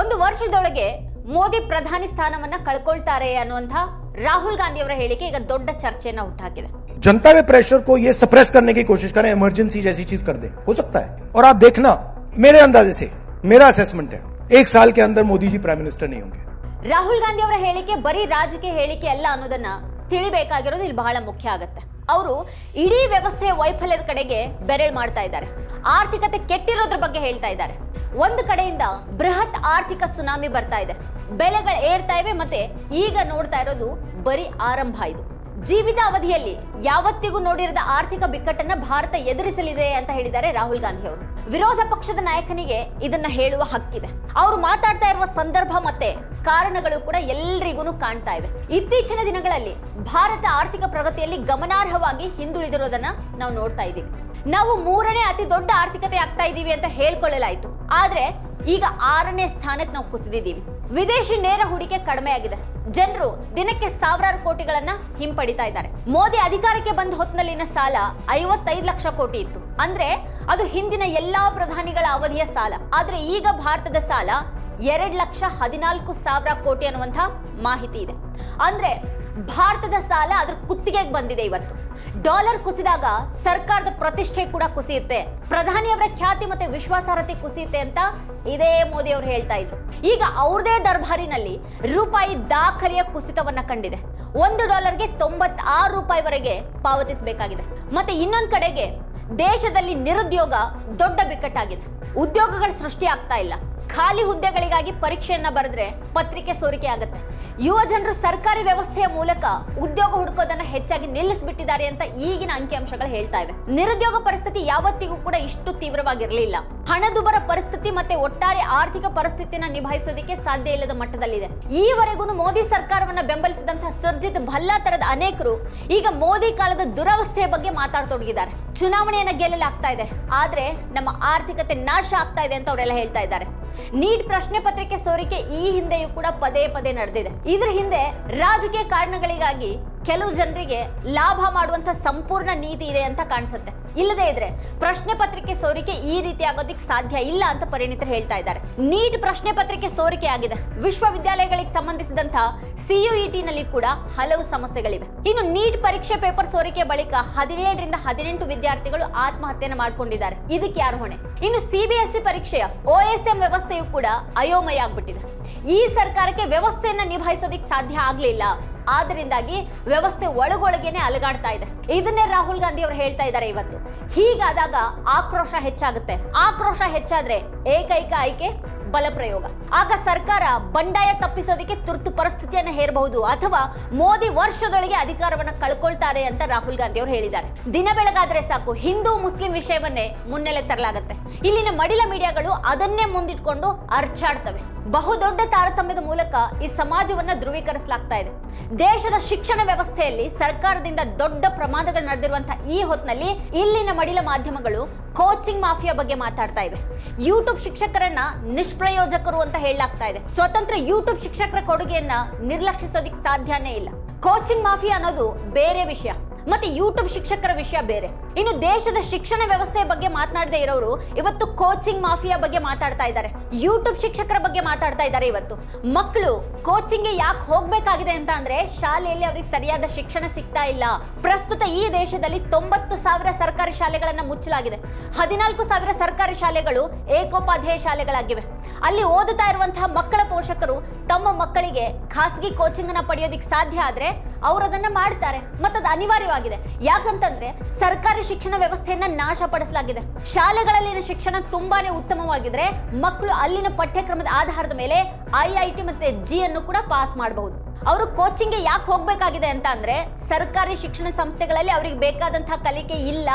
ಒಂದು ವರ್ಷದೊಳಗೆ ಮೋದಿ ಪ್ರಧಾನಿ ಸ್ಥಾನವನ್ನ ಕಳ್ಕೊಳ್ತಾರೆ ಅನ್ನುವಂತ ರಾಹುಲ್ ಗಾಂಧಿ ಅವರ ಹೇಳಿಕೆ ಈಗ ದೊಡ್ಡ ಚರ್ಚೆಯನ್ನ ಹುಟ್ಟಾಕಿದೆ. जनता के प्रेशर को ये सप्रेस करने की कोशिश करें, इमरजेंसी जैसी चीज कर दें, हो सकता है। और आप देखना, मेरे अंदाजे से, मेरा असेसमेंट है, 1 साल के अंदर मोदी जी प्राइम मिनिस्टर नहीं होंगे। ರಾಹುಲ್ ಗಾಂಧಿ ಅವರ ಹೇಳಿಕೆ ಬರೀ ರಾಜಕೀಯ ಹೇಳಿಕೆ ಅಲ್ಲ ಅನ್ನೋದನ್ನ ತಿಳಿಬೇಕಾಗಿರೋದು ಇಲ್ಲಿ ಬಹಳ ಮುಖ್ಯ ಆಗುತ್ತೆ. ಅವರು ಇಡೀ ವ್ಯವಸ್ಥೆಯ ವೈಫಲ್ಯದ ಕಡೆಗೆ ಬೆರಳು ಮಾಡ್ತಾ ಇದ್ದಾರೆ. ಆರ್ಥಿಕತೆ ಕೆಟ್ಟಿರೋದ್ರ ಬಗ್ಗೆ ಹೇಳ್ತಾ ಇದ್ದಾರೆ. ಒಂದು ಕಡೆಯಿಂದ ಬೃಹತ್ ಆರ್ಥಿಕ ಸುನಾಮಿ ಬರ್ತಾ ಇದೆ, ಬೆಲೆಗಳು ಏರ್ತಾ ಇವೆ, ಮತ್ತೆ ಈಗ ನೋಡ್ತಾ ಇರೋದು ಬರೀ ಆರಂಭ. ಇದು ಜೀವಿತ ಅವಧಿಯಲ್ಲಿ ಯಾವತ್ತಿಗೂ ನೋಡಿರದ ಆರ್ಥಿಕ ಬಿಕ್ಕಟ್ಟನ್ನ ಭಾರತ ಎದುರಿಸಲಿದೆ ಅಂತ ಹೇಳಿದ್ದಾರೆ ರಾಹುಲ್ ಗಾಂಧಿ ಅವರು. ವಿರೋಧ ಪಕ್ಷದ ನಾಯಕನಿಗೆ ಇದನ್ನ ಹೇಳುವ ಹಕ್ಕಿದೆ. ಅವರು ಮಾತಾಡ್ತಾ ಇರುವ ಸಂದರ್ಭ ಮತ್ತೆ ಕಾರಣಗಳು ಕೂಡ ಎಲ್ರಿಗೂ ಕಾಣ್ತಾ ಇವೆ. ಇತ್ತೀಚಿನ ದಿನಗಳಲ್ಲಿ ಭಾರತ ಆರ್ಥಿಕ ಪ್ರಗತಿಯಲ್ಲಿ ಗಮನಾರ್ಹವಾಗಿ ಹಿಂದುಳಿದಿರೋದನ್ನ ನಾವು ನೋಡ್ತಾ ಇದ್ದೀವಿ. ನಾವು 3ನೇ ಅತಿ ದೊಡ್ಡ ಆರ್ಥಿಕತೆ ಆಗ್ತಾ ಇದೀವಿ ಅಂತ ಹೇಳ್ಕೊಳ್ಳಲಾಯ್ತು, ಆದ್ರೆ ಈಗ 6ನೇ ಸ್ಥಾನಕ್ಕೆ ನಾವು ಕುಸಿದಿದ್ದೀವಿ. ವಿದೇಶಿ ನೇರ ಹೂಡಿಕೆ ಕಡಿಮೆ ಆಗಿದೆ. ಜನರು ದಿನಕ್ಕೆ ಸಾವಿರಾರು ಕೋಟಿಗಳನ್ನ ಹಿಂಪಡಿತಾ ಇದ್ದಾರೆ. ಮೋದಿ ಅಧಿಕಾರಕ್ಕೆ ಬಂದ ಹೊತ್ತಿನಲ್ಲಿನ ಸಾಲ 55 ಲಕ್ಷ ಕೋಟಿ ಇತ್ತು. ಅಂದ್ರೆ ಅದು ಹಿಂದಿನ ಎಲ್ಲಾ ಪ್ರಧಾನಿಗಳ ಅವಧಿಯ ಸಾಲ. ಆದ್ರೆ ಈಗ ಭಾರತದ ಸಾಲ 2,14,000 ಕೋಟಿ ಅನ್ನುವಂತ ಮಾಹಿತಿ ಇದೆ. ಅಂದ್ರೆ ಭಾರತದ ಸಾಲ ಅದ್ರ ಕುತ್ತಿಗೆಗೆ ಬಂದಿದೆ. ಇವತ್ತು ಡಾಲರ್ ಕುಸಿದಾಗ ಸರ್ಕಾರದ ಪ್ರತಿಷ್ಠೆ ಕೂಡ ಕುಸಿಯುತ್ತೆ, ಪ್ರಧಾನಿಯವರ ಖ್ಯಾತಿ ಮತ್ತೆ ವಿಶ್ವಾಸಾರ್ಹತೆ ಕುಸಿಯುತ್ತೆ ಅಂತ ಇದೇ ಮೋದಿ ಅವರು ಹೇಳ್ತಾ ಇದ್ರು. ಈಗ ಅವ್ರದೇ ದರ್ಬಾರಿನಲ್ಲಿ ರೂಪಾಯಿ ದಾಖಲೆಯ ಕುಸಿತವನ್ನ ಕಂಡಿದೆ. $1ಗೆ 96 ರೂಪಾಯಿವರೆಗೆ ಪಾವತಿಸಬೇಕಾಗಿದೆ. ಮತ್ತೆ ಇನ್ನೊಂದು ಕಡೆಗೆ ದೇಶದಲ್ಲಿ ನಿರುದ್ಯೋಗ ದೊಡ್ಡ ಬಿಕ್ಕಟ್ಟಾಗಿದೆ. ಉದ್ಯೋಗಗಳ ಸೃಷ್ಟಿ ಆಗ್ತಾ ಇಲ್ಲ. ಖಾಲಿ ಹುದ್ದೆಗಳಿಗಾಗಿ ಪರೀಕ್ಷೆಯನ್ನ ಬರೆದ್ರೆ ಪತ್ರಿಕೆ ಸೋರಿಕೆ ಆಗುತ್ತೆ. ಯುವ ಜನರು ಸರ್ಕಾರಿ ವ್ಯವಸ್ಥೆಯ ಮೂಲಕ ಉದ್ಯೋಗ ಹುಡುಕೋದನ್ನ ಹೆಚ್ಚಾಗಿ ನಿಲ್ಲಿಸ್ಬಿಟ್ಟಿದ್ದಾರೆ ಅಂತ ಈಗಿನ ಅಂಕಿಅಂಶಗಳು ಹೇಳ್ತಾ ಇವೆ. ನಿರುದ್ಯೋಗ ಪರಿಸ್ಥಿತಿ ಯಾವತ್ತಿಗೂ ಕೂಡ ಇಷ್ಟು ತೀವ್ರವಾಗಿರಲಿಲ್ಲ. ಹಣದುಬ್ಬರ ಪರಿಸ್ಥಿತಿ ಮತ್ತೆ ಒಟ್ಟಾರೆ ಆರ್ಥಿಕ ಪರಿಸ್ಥಿತಿಯನ್ನ ನಿಭಾಯಿಸೋದಕ್ಕೆ ಸಾಧ್ಯ ಇಲ್ಲದ ಮಟ್ಟದಲ್ಲಿದೆ. ಈವರೆಗೂ ಮೋದಿ ಸರ್ಕಾರವನ್ನ ಬೆಂಬಲಿಸಿದಂತಹ ಸುರ್ಜಿತ್ ಭಲ್ಲಾ ತರದ ಅನೇಕರು ಈಗ ಮೋದಿ ಕಾಲದ ದುರವಸ್ಥೆಯ ಬಗ್ಗೆ ಮಾತಾಡತೊಡಗಿದ್ದಾರೆ. ಚುನಾವಣೆಯನ್ನ ಗೆಲ್ಲಲಾಗ್ತಾ ಇದೆ, ಆದ್ರೆ ನಮ್ಮ ಆರ್ಥಿಕತೆ ನಾಶ ಆಗ್ತಾ ಇದೆ ಅಂತ ಅವರೆಲ್ಲ ಹೇಳ್ತಾ ಇದ್ದಾರೆ. ನೀಟ್ ಪ್ರಶ್ನೆ ಪತ್ರಿಕೆ ಸೋರಿಕೆ ಈ ಹಿಂದೆಯೂ ಕೂಡ ಪದೇ ಪದೇ ನಡೆದಿದೆ. ಇದ್ರ ಹಿಂದೆ ರಾಜಕೀಯ ಕಾರಣಗಳಿಗಾಗಿ ಕೆಲವು ಜನರಿಗೆ ಲಾಭ ಮಾಡುವಂತ ಸಂಪೂರ್ಣ ನೀತಿ ಇದೆ ಅಂತ ಕಾಣಿಸುತ್ತೆ. ಇಲ್ಲದೇ ಇದ್ರೆ ಪ್ರಶ್ನೆ ಪತ್ರಿಕೆ ಸೋರಿಕೆ ಈ ರೀತಿ ಆಗೋದಿಕ್ ಸಾಧ್ಯ ಇಲ್ಲ ಅಂತ ಪರಿಣಿತರು ಹೇಳ್ತಾ ಇದ್ದಾರೆ. ನೀಟ್ ಪ್ರಶ್ನೆ ಪತ್ರಿಕೆ ಸೋರಿಕೆ ಆಗಿದೆ. ವಿಶ್ವವಿದ್ಯಾಲಯಗಳಿಗೆ ಸಂಬಂಧಿಸಿದಂತ CUET ನಲ್ಲಿ ಕೂಡ ಹಲವು ಸಮಸ್ಯೆಗಳಿವೆ. ಇನ್ನು ನೀಟ್ ಪರೀಕ್ಷೆ ಪೇಪರ್ ಸೋರಿಕೆ ಬಳಿಕ 17ರಿಂದ 18 ವಿದ್ಯಾರ್ಥಿಗಳು ಆತ್ಮಹತ್ಯೆಯನ್ನು ಮಾಡಿಕೊಂಡಿದ್ದಾರೆ. ಇದಕ್ಕೆ ಯಾರು ಹೊಣೆ? ಇನ್ನು CBSE ಪರೀಕ್ಷೆಯ OSM ವ್ಯವಸ್ಥೆಯು ಕೂಡ ಅಯೋಮಯ ಆಗ್ಬಿಟ್ಟಿದೆ. ಈ ಸರ್ಕಾರಕ್ಕೆ ವ್ಯವಸ್ಥೆಯನ್ನ ನಿಭಾಯಿಸೋದಿಕ್ ಸಾಧ್ಯ ಆಗ್ಲಿಲ್ಲ. ಆದ್ದರಿಂದಾಗಿ ವ್ಯವಸ್ಥೆ ಒಳಗೊಳಗೇನೆ ಅಲಗಾಡ್ತಾ ಇದೆ. ಇದನ್ನೇ ರಾಹುಲ್ ಗಾಂಧಿ ಅವರು ಹೇಳ್ತಾ ಇದ್ದಾರೆ ಇವತ್ತು. ಹೀಗಾದಾಗ ಆಕ್ರೋಶ ಹೆಚ್ಚಾಗುತ್ತೆ. ಆಕ್ರೋಶ ಹೆಚ್ಚಾದ್ರೆ ಏಕೈಕ ಆಯ್ಕೆ ಬಲಪ್ರಯೋಗ. ಆಗ ಸರ್ಕಾರ ಬಂಡಾಯ ತಪ್ಪಿಸೋದಕ್ಕೆ ತುರ್ತು ಪರಿಸ್ಥಿತಿಯನ್ನು ಹೇರಬಹುದು, ಅಥವಾ ಮೋದಿ ವರ್ಷದೊಳಗೆ ಅಧಿಕಾರವನ್ನ ಕಳ್ಕೊಳ್ತಾರೆ ಅಂತ ರಾಹುಲ್ ಗಾಂಧಿ ಅವರು ಹೇಳಿದ್ದಾರೆ. ದಿನ ಬೆಳಗಾದ್ರೆ ಸಾಕು ಹಿಂದೂ ಮುಸ್ಲಿಂ ವಿಷಯವನ್ನೇ ಮುನ್ನೆಲೆ ತರಲಾಗುತ್ತೆ. ಇಲ್ಲಿನ ಮಡಿಲ ಮೀಡಿಯಾಗಳು ಅದನ್ನೇ ಮುಂದಿಟ್ಕೊಂಡು ಅರ್ಚಾಡ್ತವೆ. ಬಹುದೊಡ್ಡ ತಾರತಮ್ಯದ ಮೂಲಕ ಈ ಸಮಾಜವನ್ನ ಧ್ರುವೀಕರಿಸಲಾಗ್ತಾ ಇದೆ. ದೇಶದ ಶಿಕ್ಷಣ ವ್ಯವಸ್ಥೆಯಲ್ಲಿ ಸರ್ಕಾರದಿಂದ ದೊಡ್ಡ ಪ್ರಮಾದಗಳು ನಡೆದಿರುವಂತಹ ಈ ಹೊತ್ತಿನಲ್ಲಿ ಇಲ್ಲಿನ ಮಡಿಲ ಮಾಧ್ಯಮಗಳು ಕೋಚಿಂಗ್ ಮಾಫಿಯಾ ಬಗ್ಗೆ ಮಾತಾಡ್ತಾ ಇವೆ. ಯೂಟ್ಯೂಬ್ ಶಿಕ್ಷಕರನ್ನ ನಿಷ್ಪ್ರಯೋಜಕರು ಅಂತ ಹೇಳಲಾಗ್ತಾ ಇದೆ. ಸ್ವತಂತ್ರ ಯೂಟ್ಯೂಬ್ ಶಿಕ್ಷಕರ ಕೊಡುಗೆಯನ್ನ ನಿರ್ಲಕ್ಷಿಸೋದಿಕ್ ಸಾಧ್ಯನೇ ಇಲ್ಲ. ಕೋಚಿಂಗ್ ಮಾಫಿಯಾ ಅನ್ನೋದು ಬೇರೆ ವಿಷಯ, ಮತ್ತೆ ಯೂಟ್ಯೂಬ್ ಶಿಕ್ಷಕರ ವಿಷಯ ಬೇರೆ. ಇನ್ನು ದೇಶದ ಶಿಕ್ಷಣ ವ್ಯವಸ್ಥೆಯ ಬಗ್ಗೆ ಮಾತನಾಡದೇ ಇರೋರು ಇವತ್ತು ಕೋಚಿಂಗ್ ಮಾಫಿಯಾ ಬಗ್ಗೆ ಮಾತಾಡ್ತಾ ಇದ್ದಾರೆ. ಯೂಟ್ಯೂಬ್ ಶಿಕ್ಷಕರ ಬಗ್ಗೆ ಮಾತಾಡ್ತಾ ಇದ್ದಾರೆ. ಇವತ್ತು ಮಕ್ಕಳು ಕೋಚಿಂಗ್ಗೆ ಯಾಕೆ ಹೋಗ್ಬೇಕಾಗಿದೆ ಅಂತ ಅಂದ್ರೆ ಶಾಲೆಯಲ್ಲಿ ಅವ್ರಿಗೆ ಸರಿಯಾದ ಶಿಕ್ಷಣ ಸಿಗ್ತಾ ಇಲ್ಲ. ಪ್ರಸ್ತುತ ಈ ದೇಶದಲ್ಲಿ 90,000 ಸರ್ಕಾರಿ ಶಾಲೆಗಳನ್ನ ಮುಚ್ಚಲಾಗಿದೆ. 14,000 ಸರ್ಕಾರಿ ಶಾಲೆಗಳು ಏಕೋಪಾಧ್ಯಾಯ ಶಾಲೆಗಳಾಗಿವೆ. ಅಲ್ಲಿ ಓದುತ್ತಾ ಇರುವಂತಹ ಮಕ್ಕಳ ಪೋಷಕರು ತಮ್ಮ ಮಕ್ಕಳಿಗೆ ಖಾಸಗಿ ಕೋಚಿಂಗ್ ಅನ್ನ ಪಡೆಯೋದಿಕ್ ಸಾಧ್ಯ ಆದ್ರೆ ಅವರು ಅದನ್ನ ಮಾಡ್ತಾರೆ, ಮತ್ತದು ಅನಿವಾರ್ಯವಾಗಿದೆ. ಯಾಕಂತಂದ್ರೆ ಸರ್ಕಾರಿ ಶಿಕ್ಷಣ ವ್ಯವಸ್ಥೆಯನ್ನ ನಾಶಪಡಿಸಲಾಗಿದೆ. ಶಾಲೆಗಳಲ್ಲಿನ ಶಿಕ್ಷಣ ತುಂಬಾನೇ ಉತ್ತಮವಾಗಿದ್ರೆ ಮಕ್ಕಳು ಅಲ್ಲಿನ ಪಠ್ಯಕ್ರಮದ ಆಧಾರದ ಮೇಲೆ IIT ಮತ್ತೆ G ಅನ್ನು ಕೂಡ ಪಾಸ್ ಮಾಡಬಹುದು. ಅವರು ಕೋಚಿಂಗ್ಗೆ ಯಾಕೆ ಹೋಗ್ಬೇಕಾಗಿದೆ ಅಂತ ಅಂದ್ರೆ ಸರ್ಕಾರಿ ಶಿಕ್ಷಣ ಸಂಸ್ಥೆಗಳಲ್ಲಿ ಅವರಿಗೆ ಬೇಕಾದಂತಹ ಕಲಿಕೆ ಇಲ್ಲ.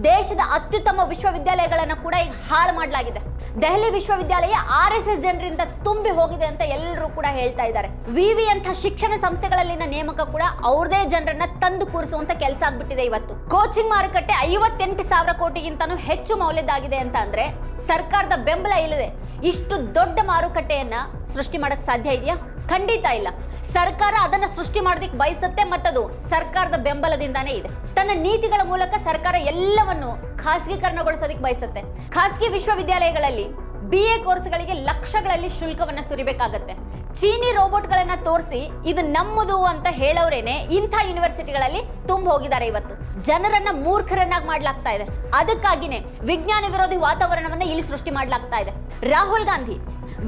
ದೇಶದ ಅತ್ಯುತ್ತಮ ವಿಶ್ವವಿದ್ಯಾಲಯಗಳನ್ನ ಕೂಡ ಈಗ ಹಾಳು ಮಾಡಲಾಗಿದೆ. ದೆಹಲಿ ವಿಶ್ವವಿದ್ಯಾಲಯ RSS ಜನರಿಂದ ತುಂಬಿ ಹೋಗಿದೆ ಅಂತ ಎಲ್ಲರೂ ಕೂಡ ಹೇಳ್ತಾ ಇದ್ದಾರೆ. ವಿವಿ ಅಂತ ಶಿಕ್ಷಣ ಸಂಸ್ಥೆಗಳಲ್ಲಿನ ನೇಮಕ ಕೂಡ ಅವ್ರದೇ ಜನರನ್ನ ತಂದು ಕೂರಿಸುವಂತ ಕೆಲಸ ಆಗ್ಬಿಟ್ಟಿದೆ. ಇವತ್ತು ಕೋಚಿಂಗ್ ಮಾರುಕಟ್ಟೆ 58,000 ಕೋಟಿಗಿಂತನೂ ಹೆಚ್ಚು ಮೌಲ್ಯದಾಗಿದೆ ಅಂತ ಅಂದ್ರೆ ಸರ್ಕಾರದ ಬೆಂಬಲ ಇಲ್ಲದೆ ಇಷ್ಟು ದೊಡ್ಡ ಮಾರುಕಟ್ಟೆಯನ್ನ ಸೃಷ್ಟಿ ಮಾಡಕ್ ಸಾಧ್ಯ ಇದೆಯಾ? ಖಂಡಿತ ಇಲ್ಲ. ಸರ್ಕಾರ ಅದನ್ನ ಸೃಷ್ಟಿ ಮಾಡೋದಕ್ಕೆ ಬಯಸುತ್ತೆ, ಮತ್ತದು ಸರ್ಕಾರದ ಬೆಂಬಲದಿಂದಾನೇ ಇದೆ. ತನ್ನ ನೀತಿಗಳ ಮೂಲಕ ಸರ್ಕಾರ ಎಲ್ಲವನ್ನು ಖಾಸಗೀಕರಣಗೊಳಿಸೋದಕ್ಕೆ ಬಯಸುತ್ತೆ. ಖಾಸಗಿ ವಿಶ್ವವಿದ್ಯಾಲಯಗಳಲ್ಲಿ BA ಕೋರ್ಸ್ಗಳಿಗೆ ಲಕ್ಷಗಳಲ್ಲಿ ಶುಲ್ಕವನ್ನ ಸುರಿಬೇಕಾಗತ್ತೆ. ಚೀನಿ ರೋಬೋಟ್ಗಳನ್ನ ತೋರಿಸಿ ಇದು ನಮ್ಮದು ಅಂತ ಹೇಳೋರೇನೆ ಇಂಥ ಯೂನಿವರ್ಸಿಟಿಗಳಲ್ಲಿ ತುಂಬ ಹೋಗಿದ್ದಾರೆ. ಇವತ್ತು ಜನರನ್ನ ಮೂರ್ಖರನ್ನಾಗಿ ಮಾಡ್ಲಾಗ್ತಾ ಇದೆ. ಅದಕ್ಕಾಗಿನೇ ವಿಜ್ಞಾನ ವಿರೋಧಿ ವಾತಾವರಣವನ್ನ ಇಲ್ಲಿ ಸೃಷ್ಟಿ ಮಾಡ್ಲಾಗ್ತಾ ಇದೆ. ರಾಹುಲ್ ಗಾಂಧಿ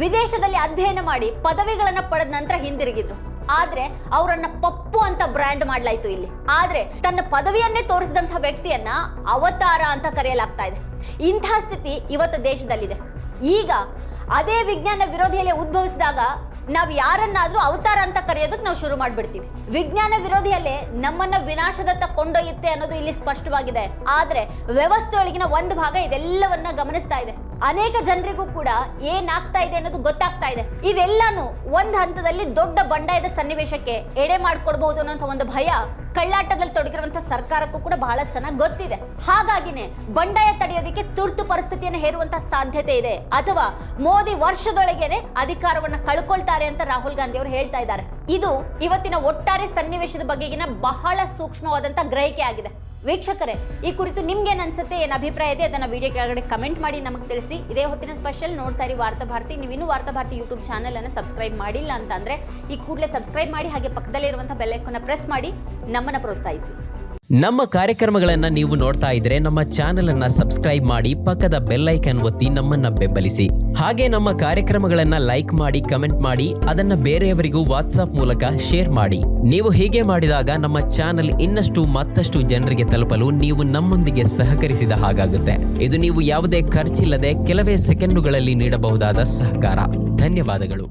ವಿದೇಶದಲ್ಲಿ ಅಧ್ಯಯನ ಮಾಡಿ ಪದವಿಗಳನ್ನ ಪಡೆದ ನಂತರ ಹಿಂದಿರುಗಿದ್ರು. ಆದ್ರೆ ಅವರನ್ನ ಪಪ್ಪು ಅಂತ ಬ್ರ್ಯಾಂಡ್ ಮಾಡ್ಲಾಯ್ತು ಇಲ್ಲಿ. ಆದ್ರೆ ತನ್ನ ಪದವಿಯನ್ನೇ ತೋರಿಸಿದಂತಹ ವ್ಯಕ್ತಿಯನ್ನ ಅವತಾರ ಅಂತ ಕರೆಯಲಾಗ್ತಾ ಇದೆ. ಇಂಥ ಸ್ಥಿತಿ ಇವತ್ತು ದೇಶದಲ್ಲಿದೆ. ಈಗ ಅದೇ ವಿಜ್ಞಾನ ವಿರೋಧಿಯಲ್ಲಿ ಉದ್ಭವಿಸಿದಾಗ ನಾವು ಯಾರನ್ನಾದ್ರೂ ಅವತಾರ ಅಂತ ಕರೆಯೋದಕ್ಕೆ ನಾವು ಶುರು ಮಾಡ್ಬಿಡ್ತೀವಿ. ವಿಜ್ಞಾನ ವಿರೋಧಿಯಲ್ಲೇ ನಮ್ಮನ್ನ ವಿನಾಶದತ್ತ ಕೊಂಡೊಯ್ಯುತ್ತೆ ಅನ್ನೋದು ಇಲ್ಲಿ ಸ್ಪಷ್ಟವಾಗಿದೆ. ಆದ್ರೆ ವ್ಯವಸ್ಥೆಯೊಳಗಿನ ಒಂದು ಭಾಗ ಇದೆಲ್ಲವನ್ನ ಗಮನಿಸ್ತಾ ಇದೆ. ಅನೇಕ ಜನರಿಗೂ ಕೂಡ ಏನಾಗ್ತಾ ಇದೆ ಅನ್ನೋದು ಗೊತ್ತಾಗ್ತಾ ಇದೆ. ಇದೆಲ್ಲಾನು ಒಂದ್ ಹಂತದಲ್ಲಿ ದೊಡ್ಡ ಬಂಡಾಯದ ಸನ್ನಿವೇಶಕ್ಕೆ ಎಡೆ ಮಾಡ್ಕೊಡ್ಬಹುದು ಅನ್ನೋ ಒಂದು ಭಯ ಕಳ್ಳಾಟದಲ್ಲಿ ತೊಡಗಿರುವಂತಹ ಸರ್ಕಾರಕ್ಕೂ ಕೂಡ ಬಹಳ ಚೆನ್ನಾಗಿ ಗೊತ್ತಿದೆ. ಹಾಗಾಗಿನೇ ಬಂಡಾಯ ತಡೆಯೋದಕ್ಕೆ ತುರ್ತು ಪರಿಸ್ಥಿತಿಯನ್ನು ಹೇರುವಂತಹ ಸಾಧ್ಯತೆ ಇದೆ, ಅಥವಾ ಮೋದಿ ವರ್ಷದೊಳಗೇನೆ ಅಧಿಕಾರವನ್ನ ಕಳ್ಕೊಳ್ತಾರೆ ಅಂತ ರಾಹುಲ್ ಗಾಂಧಿ ಅವರು ಹೇಳ್ತಾ ಇದ್ದಾರೆ. ಇದು ಇವತ್ತಿನ ಒಟ್ಟಾರೆ ಸನ್ನಿವೇಶದ ಬಗೆಗಿನ ಬಹಳ ಸೂಕ್ಷ್ಮವಾದಂತ ಗ್ರಹಿಕೆ ಆಗಿದೆ. ವೀಕ್ಷಕರೇ, ಈ ಕುರಿತು ನಿಮ್ಗೆ ಏನ್ ಅನ್ಸುತ್ತೆ, ಏನ್ ಅಭಿಪ್ರಾಯ ಇದೆ ಅದನ್ನ ವಿಡಿಯೋ ಕೆಳಗಡೆ ಕಮೆಂಟ್ ಮಾಡಿ ನಮಗೆ ತಿಳಿಸಿ. ಇದೇ ಹೊತ್ತಿನ ಸ್ಪೆಷಲ್ ನೋಡ್ತಾ ಇರಿ ವಾರ್ತಾ ಭಾರತಿ. ನೀವು ಇನ್ನೂ ವಾರ್ತಾ ಭಾರತಿ ಯೂಟ್ಯೂಬ್ ಚಾನೆಲ್ ಅನ್ನು ಸಬ್ಸ್ಕ್ರೈಬ್ ಮಾಡಿಲ್ಲ ಅಂತಂದ್ರೆ ಈ ಕೂಡಲೇ ಸಬ್ಸ್ಕ್ರೈಬ್ ಮಾಡಿ, ಹಾಗೆ ಪಕ್ಕದಲ್ಲೇ ಇರುವಂತಹ ಬೆಲ್ ಐಕಾನ್ ಪ್ರೆಸ್ ಮಾಡಿ ನಮ್ಮನ್ನ ಪ್ರೋತ್ಸಾಹಿಸಿ. ನಮ್ಮ ಕಾರ್ಯಕ್ರಮಗಳನ್ನ ನೀವು ನೋಡ್ತಾ ಇದ್ರೆ ನಮ್ಮ ಚಾನೆಲ್ ಅನ್ನ ಸಬ್ಸ್ಕ್ರೈಬ್ ಮಾಡಿ, ಪಕ್ಕದ ಬೆಲ್ ಐಕಾನ್ ಒತ್ತಿ ನಮ್ಮನ್ನ ಬೆಂಬಲಿಸಿ. ಹಾಗೆ ನಮ್ಮ ಕಾರ್ಯಕ್ರಮಗಳನ್ನ ಲೈಕ್ ಮಾಡಿ, ಕಮೆಂಟ್ ಮಾಡಿ, ಅದನ್ನ ಬೇರೆಯವರಿಗೂ ವಾಟ್ಸ್ಆಪ್ ಮೂಲಕ ಶೇರ್ ಮಾಡಿ. ನೀವು ಹೀಗೆ ಮಾಡಿದಾಗ ನಮ್ಮ ಚಾನೆಲ್ ಇನ್ನಷ್ಟು ಮತ್ತಷ್ಟು ಜನರಿಗೆ ತಲುಪಲು ನೀವು ನಮ್ಮೊಂದಿಗೆ ಸಹಕರಿಸಿದ ಹಾಗಾಗುತ್ತೆ. ಇದು ನೀವು ಯಾವುದೇ ಖರ್ಚಿಲ್ಲದೆ ಕೆಲವೇ ಸೆಕೆಂಡುಗಳಲ್ಲಿ ನೀಡಬಹುದಾದ ಸಹಕಾರ. ಧನ್ಯವಾದಗಳು.